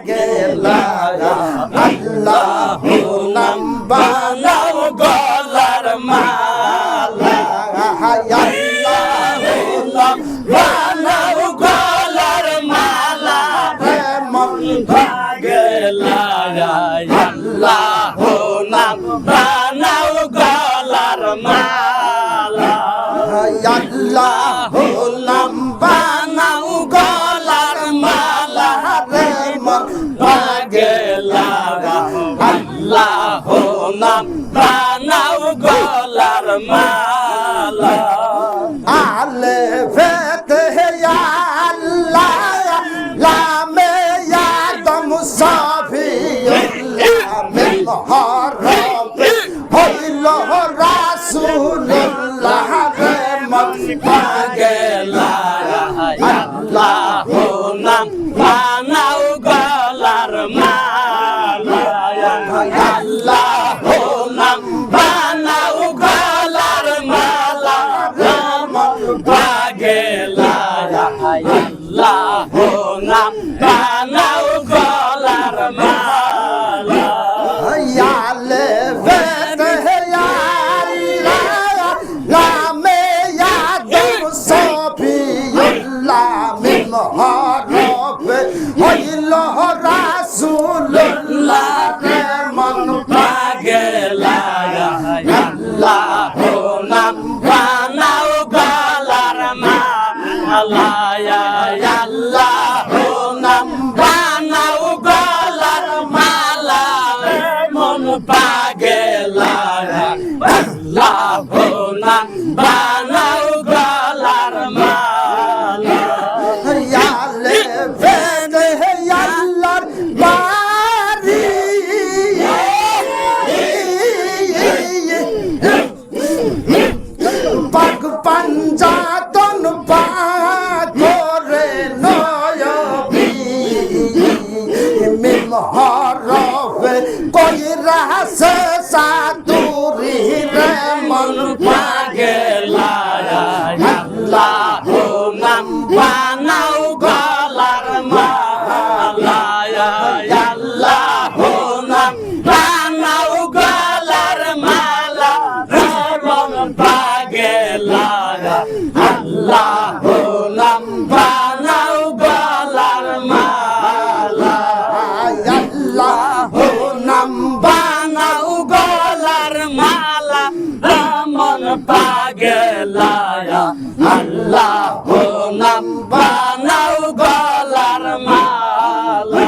পাগেলা আল্লাহু নাম বানাও গলার মালা আল্লাহু নাম বানাও গলার মালা রে মন পাগেলা আল্লাহু নাম বানাও গলার মালা আল্লাহু নাম বানাও গলার মালা রে মন পাগেলা আল্লাহু নাম বানাও গলার মালা আলে ফেতে আল্লাহ লামে আদম সাফিউল্লাহ মিন হরবে হইল রাসূলুল্লাহ রে মন পাগেলা আল্লাহু নাম বানাও গলার মালা আল্লাহু নাম বানাও গলার মালা রে মন পাগেলা আল্লাহু নাম বানাও গলার মালা আলে ফেতে আল্লাহ লামে আদম সাফিউল্লাহ মিন হরবে হইল রাসূলুল্লাহ রে মন পাগেলা আল্লাহু নাম বানাও গলার মালা আল্লাহু নাম বানাও গলার মালা রে মন পাগেলা আল্লাহু নাম বানাও গলার মালা আলে ফেদে আল্লাহর বাড়ি পাক পাঞ্জাতন পাগরে নয়বি মিন হরফে কইরা সে সাতুরি রে মন পাগেলা আল্লাহু নাম বানাও গলার মালা আল্লাহু নাম বানাও গলার মালা রে মন পাগেলা আল্লাহু নাম বানাও গলার মালা আল্লাহু নাম বানাও গলার মালা রে মন পাগেলা আল্লাহু নাম বানাও গলার মালা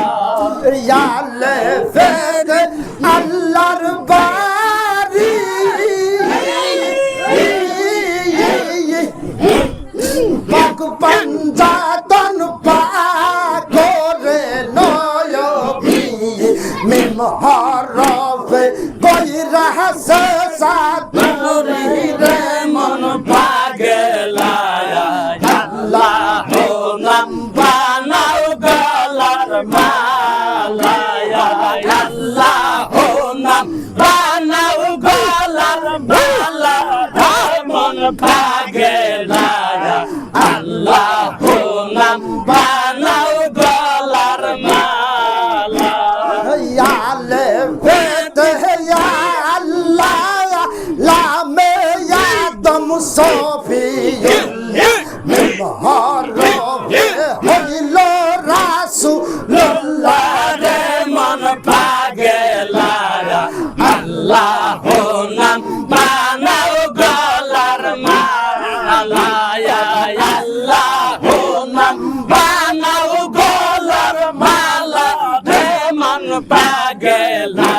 আলে ফেদে আল্লাহর বাড়ি পাক পাঞ্জাতন পাগরে নয়বি মিন হরফে কইরা সে সাতুরি রে মন পাগেলা আল্লাহু নাম বানাও গলার মালা আল্লাহু নাম বানাও গলার মালা রে মন পাগেলা আল্লাহু নাম বানাও গলার মালা আলে ফেতে আল্লাহ লামে আদম সাফিউল্লাহ মিন হরবে হইল রাসূলুল্লাহ রে মন পাগেলা আল্লাহু নাম বানাও গলার মালা আল্লাহু নাম বানাও গলার মালা রে মন পাগেলা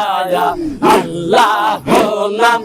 আল্লাহু নাম